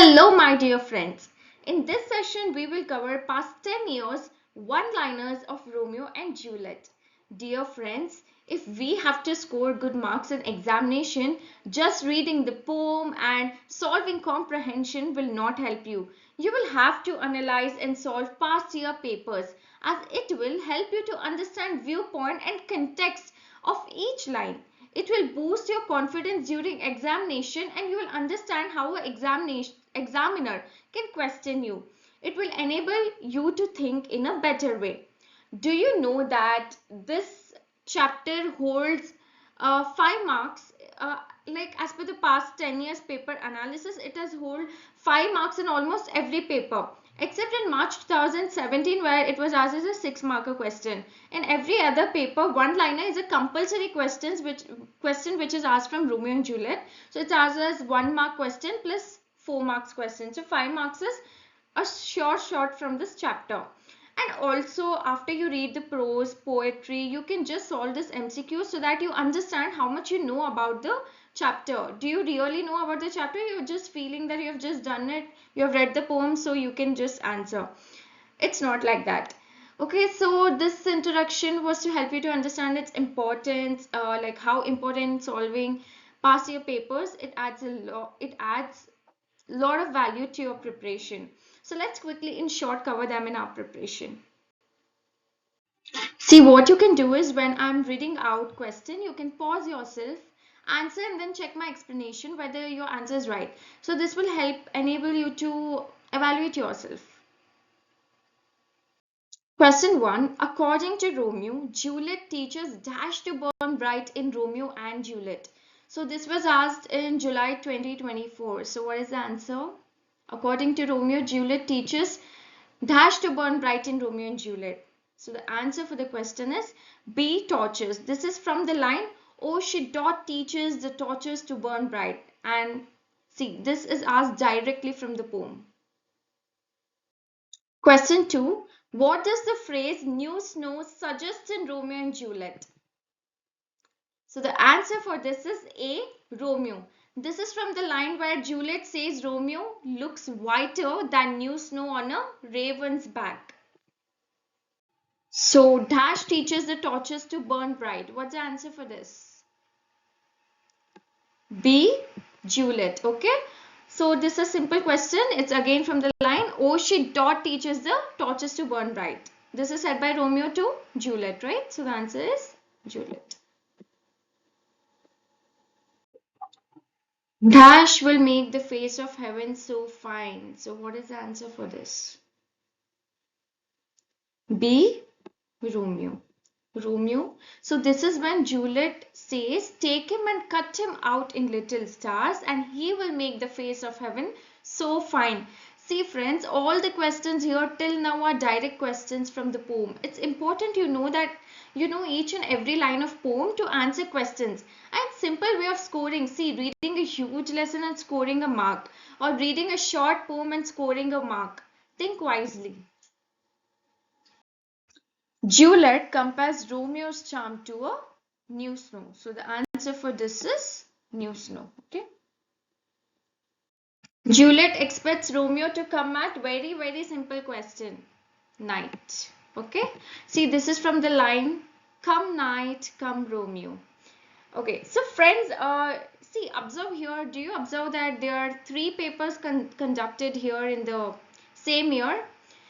Hello, my dear friends. In this session, we will cover past 10 years one-liners of Romeo and Juliet. Dear friends, if we have to score good marks in examination, just reading the poem and solving comprehension will not help you. You will have to analyze and solve past year papers, as it will help you to understand viewpoint and context of each line. It will boost your confidence during examination and you will understand how an examiner can question you. It will enable you to think in a better way. Do you know that this chapter holds 5 marks? Like as per the past 10 years paper analysis, it has hold 5 marks in almost every paper except in March 2017 where it was asked as a 6-marker question. In every other paper, one liner is a compulsory question which is asked from Romeo and Juliet. So it's asked as 1 mark question plus 4 marks question. So 5 marks is a short from this chapter. And also after you read the prose, poetry, you can just solve this MCQ so that you understand how much you know about the chapter. Do you really know about the chapter? You're just feeling that you have just done it. You have read the poem so you can just answer. It's not like that. Okay, so this introduction was to help you to understand its importance, like how important solving past year papers. It adds a lot of value to your preparation. So let's quickly in short cover them in our preparation. See, what you can do is when I'm reading out question, you can pause yourself, answer and then check my explanation whether your answer is right. So this will help enable you to evaluate yourself. Question 1. According to Romeo, Juliet teaches dash to burn bright in Romeo and Juliet. So this was asked in July 2024. So what is the answer? According to Romeo, Juliet teaches dash to burn bright in Romeo and Juliet. So the answer for the question is B, torches. This is from the line, oh, she dot teaches the torches to burn bright. And see, this is asked directly from the poem. Question 2. What does the phrase new snow suggest in Romeo and Juliet? So the answer for this is A, Romeo. This is from the line where Juliet says Romeo looks whiter than new snow on a raven's back. So dash teaches the torches to burn bright. What's the answer for this? B, Juliet. Okay. So this is a simple question. It's again from the line, oh, she dot teaches the torches to burn bright. This is said by Romeo to Juliet, right? So the answer is Juliet. Dash will make the face of heaven so fine. So what is the answer for this? B, Romeo. Romeo. So this is when Juliet says, take him and cut him out in little stars and he will make the face of heaven so fine. See friends, all the questions here till now are direct questions from the poem. It's important you know that you know each and every line of poem to answer questions. And simple way of scoring. See, reading a huge lesson and scoring a mark, or reading a short poem and scoring a mark. Think wisely. Juliet compares Romeo's charm to a new snow. So the answer for this is new snow. Okay. Juliet expects Romeo to come at very simple question. Night. Okay. See, this is from the line, come night, come Romeo. Okay. So friends, see, observe here. Do you observe that there are 3 papers conducted here in the same year?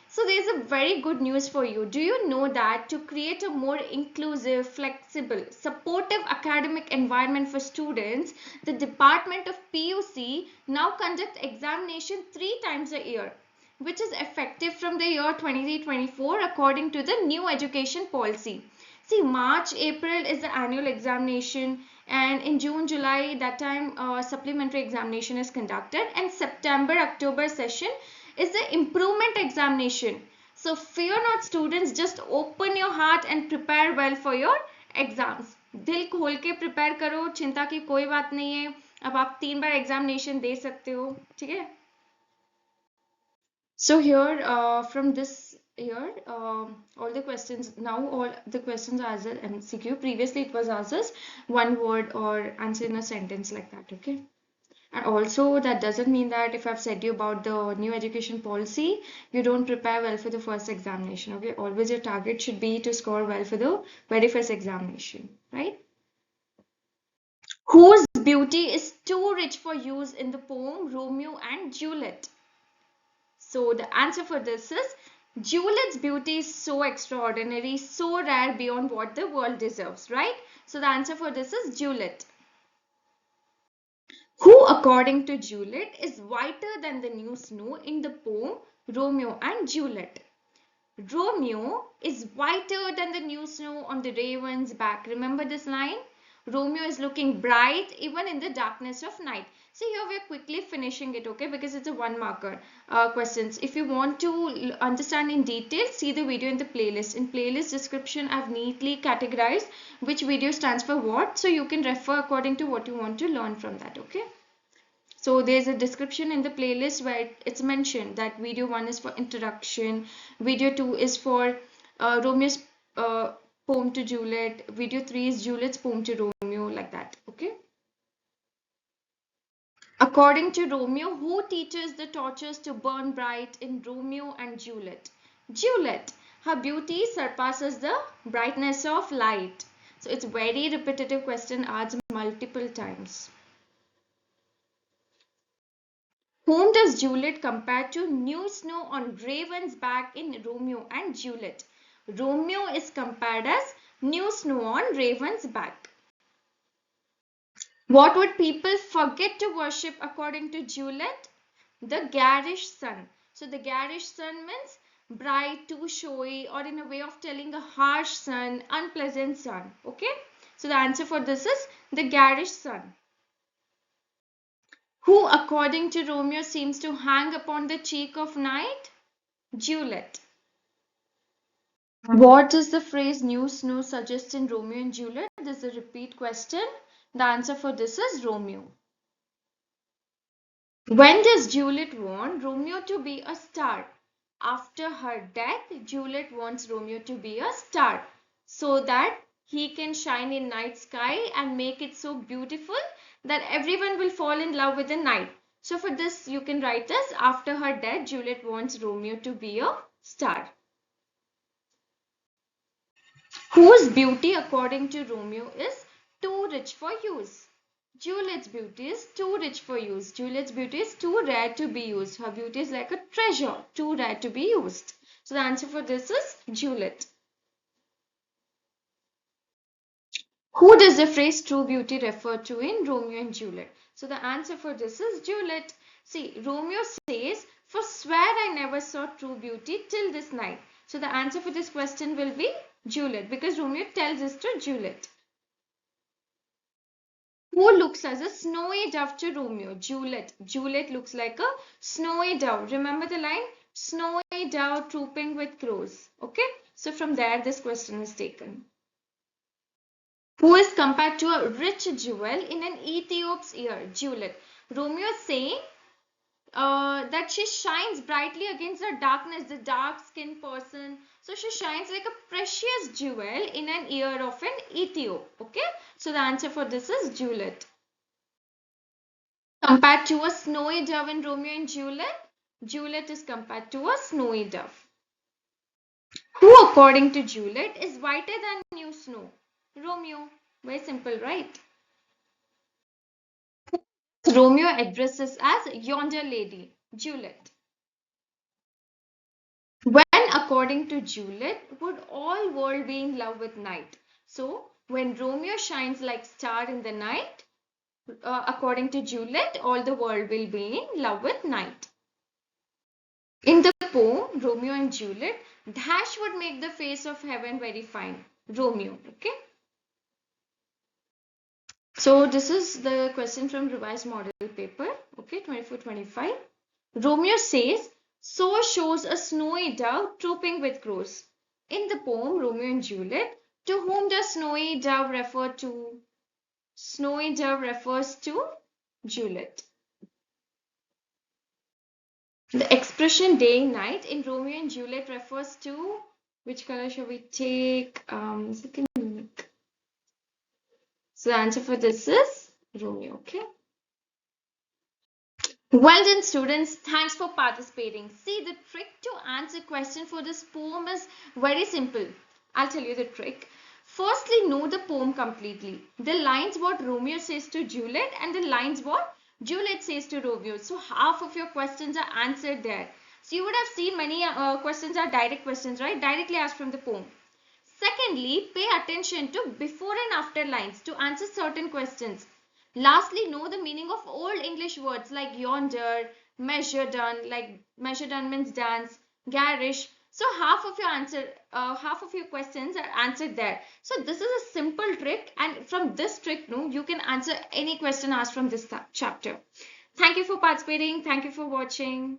So there's a very good news for you. Do you know that to create a more inclusive, flexible, supportive academic environment for students, the Department of PUC now conducts examination 3 times a year, which is effective from the year 2024 according to the new education policy. See, March, April is the annual examination, and in June, July, that time supplementary examination is conducted, and September, October session is the improvement examination. So fear not students, just open your heart and prepare well for your exams. दिल खोल के prepare करो, चिंता की कोई बात नहीं है. अब आप 3 बार examination दे सकते हो, ठीक है? So here from this here all the questions now all the questions are as MCQ. Previously it was asked as one word or answer in a sentence like that. Okay. And also, that doesn't mean that if I've said you about the new education policy, you don't prepare well for the first examination. Okay, always your target should be to score well for the very first examination, right? Whose beauty is too rich for use in the poem Romeo and Juliet? So the answer for this is Juliet's beauty is so extraordinary, so rare beyond what the world deserves, right? So the answer for this is Juliet. Who, according to Juliet, is whiter than the new snow in the poem Romeo and Juliet? Romeo is whiter than the new snow on the raven's back. Remember this line? Romeo is looking bright even in the darkness of night. See, here we are quickly finishing it, okay? Because it's a one marker questions. If you want to understand in detail, see the video in the playlist. In playlist description, I've neatly categorized which video stands for what. So you can refer according to what you want to learn from that, okay? So there's a description in the playlist where it's mentioned that video 1 is for introduction, video 2 is for Romeo's uh, poem to Juliet, video 3 is Juliet's poem to Romeo, like that. Okay. According to Romeo, who teaches the torches to burn bright in Romeo and Juliet? Juliet. Her beauty surpasses the brightness of light. So it's very repetitive question asked multiple times. Whom does Juliet compare to new snow on Raven's back in Romeo and Juliet? Romeo is compared as new snow on Raven's back. What would people forget to worship according to Juliet? The garish sun. So the garish sun means bright, too showy, or in a way of telling a harsh sun, unpleasant sun. Okay. So the answer for this is the garish sun. Who, according to Romeo, seems to hang upon the cheek of night? Juliet. What does the phrase new snow suggest in Romeo and Juliet? This is a repeat question. The answer for this is Romeo. When does Juliet want Romeo to be a star? After her death, Juliet wants Romeo to be a star so that he can shine in night sky and make it so beautiful that everyone will fall in love with the night. So for this, you can write this. After her death, Juliet wants Romeo to be a star. Whose beauty, according to Romeo, is too rich for use? Juliet's beauty is too rich for use. Juliet's beauty is too rare to be used. Her beauty is like a treasure, too rare to be used. So the answer for this is Juliet. Who does the phrase true beauty refer to in Romeo and Juliet? So the answer for this is Juliet. See, Romeo says, "For swear I never saw true beauty till this night." So the answer for this question will be Juliet, because Romeo tells this to Juliet. Who looks as a snowy dove to Romeo? Juliet. Juliet looks like a snowy dove. Remember the line? Snowy dove trooping with crows. Okay. So from there this question is taken. Who is compared to a rich jewel in an Ethiop's ear? Juliet. Romeo is saying that she shines brightly against the darkness, the dark-skinned person. So she shines like a precious jewel in an ear of an Ethiop. Okay. So the answer for this is Juliet. Compared to a snowy dove in Romeo and Juliet, Juliet is compared to a snowy dove. Who, according to Juliet, is whiter than new snow? Romeo. Very simple, right? Romeo addresses as yonder lady, Juliet. When, according to Juliet, would all world be in love with night? So, when Romeo shines like star in the night, according to Juliet, all the world will be in love with night. In the poem Romeo and Juliet, dash would make the face of heaven very fine. Romeo. Okay. So this is the question from revised model paper. Okay, 24-25. Romeo says, "So shows a snowy dove trooping with crows." In the poem Romeo and Juliet, to whom does snowy dove refer to? Snowy dove refers to Juliet. The expression day night in Romeo and Juliet refers to which color shall we take? Second unit. So the answer for this is Romeo. Okay. Well done, students. Thanks for participating. See, the trick to answer question for this poem is very simple. I'll tell you the trick. Firstly, know the poem completely. The lines what Romeo says to Juliet and the lines what Juliet says to Romeo. So half of your questions are answered there. So you would have seen many questions are direct questions, right? Directly asked from the poem. Secondly, pay attention to before and after lines to answer certain questions. Lastly, know the meaning of old English words like yonder, measure done, like measure done means dance, garish. So half of your questions are answered there. So this is a simple trick, and from this trick, no, you can answer any question asked from this chapter. Thank you for participating. Thank you for watching.